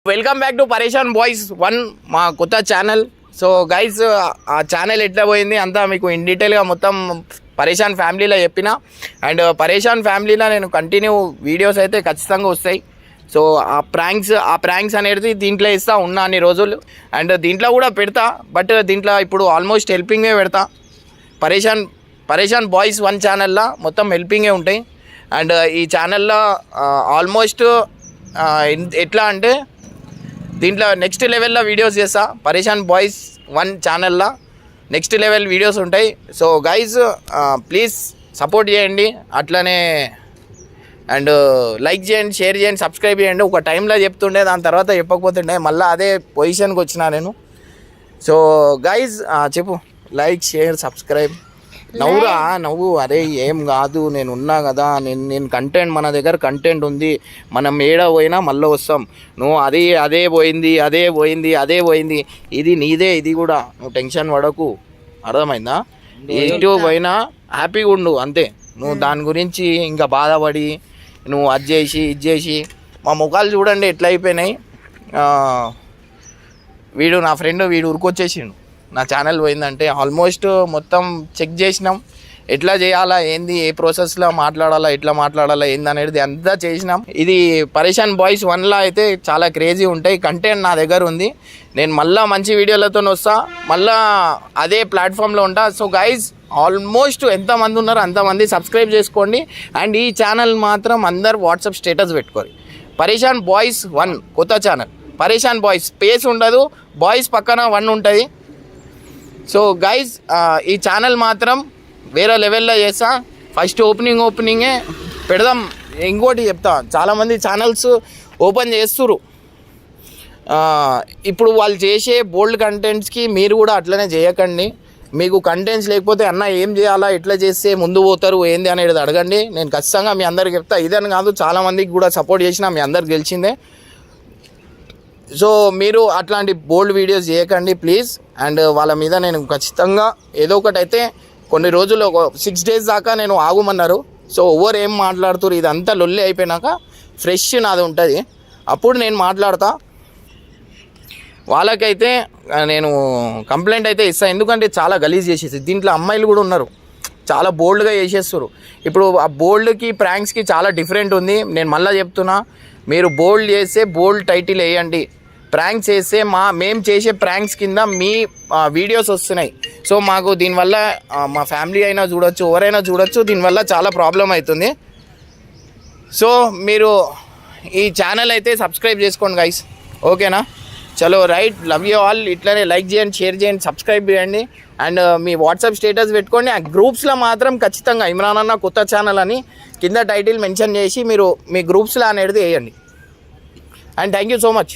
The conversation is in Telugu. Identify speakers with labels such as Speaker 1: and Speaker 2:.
Speaker 1: వెల్కమ్ బ్యాక్ టు పరేషాన్ బాయ్స్ 1 మా కొత్త ఛానల్. సో గైస్, ఆ ఛానల్ ఎట్లా పోయింది అంతా మీకు ఇన్ డీటెయిల్గా మొత్తం పరేషాన్ ఫ్యామిలీలో చెప్పిన. అండ్ పరేషాన్ ఫ్యామిలీలో నేను కంటిన్యూ వీడియోస్ అయితే ఖచ్చితంగా వస్తాయి. సో ఆ ప్రాంక్స్ అనేది దీంట్లో ఇస్తా ఉన్నా అన్ని రోజులు. అండ్ దీంట్లో కూడా పెడతా, బట్ దీంట్లో ఇప్పుడు ఆల్మోస్ట్ హెల్పింగే పెడతా. పరేషాన్ బాయ్స్ 1 ఛానల్లో మొత్తం హెల్పింగే ఉంటాయి. అండ్ ఈ ఛానల్లో ఆల్మోస్ట్ ఎట్లా అంటే దీంట్లో నెక్స్ట్ లెవెల్లో వీడియోస్ చేస్తా. పరేషాన్ బాయ్స్ 1 ఛానల్లో నెక్స్ట్ లెవెల్ వీడియోస్ ఉంటాయి. సో గైజ్, ప్లీజ్ సపోర్ట్ చేయండి. అట్లనే అండ్ లైక్ చేయండి, షేర్ చేయండి, సబ్స్క్రైబ్ చేయండి. ఒక టైంలో చెప్తుండే, దాని తర్వాత చెప్పకపోతుండే, మళ్ళీ అదే పొజిషన్కి వచ్చినా నేను. సో గైజ్, చెప్పు, లైక్, షేర్, సబ్స్క్రైబ్. నవ్వు అరే ఏం కాదు, నేను ఉన్నా కదా, నేను కంటెంట్, మన దగ్గర కంటెంట్ ఉంది, మనం ఏడ పోయినా మళ్ళీ వస్తాం. నువ్వు అదే పోయింది, ఇది నీదే, ఇది కూడా నువ్వు టెన్షన్ పడకు, అర్థమైందా? ఎటు పోయినా హ్యాపీగా ఉండు అంతే. నువ్వు దాని గురించి ఇంకా బాధపడి నువ్వు ఇది చేసి మా ముఖాలు చూడండి ఎట్లా అయిపోయినాయి. నా ఫ్రెండ్ ఉరికొచ్చేసిండు నా ఛానల్ పోయిందంటే. ఆల్మోస్ట్ మొత్తం చెక్ చేసినాం, ఎట్లా చేయాలా, ఏంది, ఏ ప్రాసెస్లో మాట్లాడాలా, ఎట్లా మాట్లాడాలా, ఏంది అనేది అంతా చేసినాం. ఇది పరేషాన్ బాయ్స్ 1లో అయితే చాలా క్రేజీ ఉంటాయి. కంటెంట్ నా దగ్గర ఉంది, నేను మళ్ళీ మంచి వీడియోలతో వస్తా, మళ్ళీ అదే ప్లాట్ఫామ్లో ఉంటా. సో గైజ్, ఆల్మోస్ట్ ఎంతమంది ఉన్నారో అంతమంది సబ్స్క్రైబ్ చేసుకోండి. అండ్ ఈ ఛానల్ మాత్రం అందరు వాట్సాప్ స్టేటస్ పెట్టుకోండి. పరేషాన్ బాయ్స్ 1 కొత్త ఛానల్. పరేషాన్ బాయ్స్ స్పేస్ ఉండదు, బాయ్స్ పక్కన 1 ఉంటుంది. సో గైజ్, ఈ ఛానల్ మాత్రం వేరే లెవెల్లో చేస్తా. ఫస్ట్ ఓపెనింగే పెడదాం. ఇంకోటి చెప్తా, చాలామంది ఛానల్స్ ఓపెన్ చేస్తున్నారు. ఇప్పుడు వాళ్ళు చేసే బోల్డ్ కంటెంట్స్కి మీరు కూడా అట్లనే చేయకండి. మీకు కంటెంట్స్ లేకపోతే అన్న ఏం చేయాలా, ఎట్లా చేస్తే ముందు పోతారు, ఏంది అనేది అడగండి. నేను ఖచ్చితంగా మీ అందరికి చెప్తా. ఇదని కాదు, చాలామందికి కూడా సపోర్ట్ చేసిన మీ అందరికి గెలిచిందే. సో మీరు అట్లాంటి బోల్డ్ వీడియోస్ చేయకండి ప్లీజ్. అండ్ వాళ్ళ మీద నేను ఖచ్చితంగా ఏదో ఒకటి అయితే కొన్ని రోజులు, 6 days దాకా నేను ఆగుమన్నారు. సో ఎవరు ఏం మాట్లాడుతారు, ఇదంతా లొల్లి అయిపోయినాక ఫ్రెష్ నాది ఉంటుంది, అప్పుడు నేను మాట్లాడతా. వాళ్ళకైతే నేను కంప్లైంట్ అయితే ఇస్తాను, ఎందుకంటే చాలా గలీజ్ చేసేసి. దీంట్లో అమ్మాయిలు కూడా ఉన్నారు, చాలా బోల్డ్గా చేసేస్తారు. ఇప్పుడు ఆ బోల్డ్కి ప్రాంక్స్కి చాలా డిఫరెంట్ ఉంది. నేను మళ్ళీ చెప్తున్నా, మీరు బోల్డ్ చేస్తే బోల్డ్ టైటిల్ వేయండి, ప్రాంక్స్ చేస్తే మేము చేసే ప్రాంక్స్ కింద మీ వీడియోస్ వస్తున్నాయి. సో మాకు దీనివల్ల మా ఫ్యామిలీ అయినా చూడొచ్చు, ఎవరైనా చూడొచ్చు, దీనివల్ల చాలా ప్రాబ్లం అవుతుంది. సో మీరు ఈ ఛానల్ అయితే సబ్స్క్రైబ్ చేసుకోండి గైస్, ఓకేనా? చలో రైట్, లవ్ యూ ఆల్. ఇట్లనే లైక్ చేయండి, షేర్ చేయండి, సబ్స్క్రైబ్ చేయండి. అండ్ మీ వాట్సాప్ స్టేటస్ పెట్టుకోండి. ఆ గ్రూప్స్లో మాత్రం ఖచ్చితంగా ఇమ్రాన్ అన్న కొత్త ఛానల్ అని కింద టైటిల్ మెన్షన్ చేసి మీరు మీ గ్రూప్స్లో అనేది వేయండి. And thank you so much.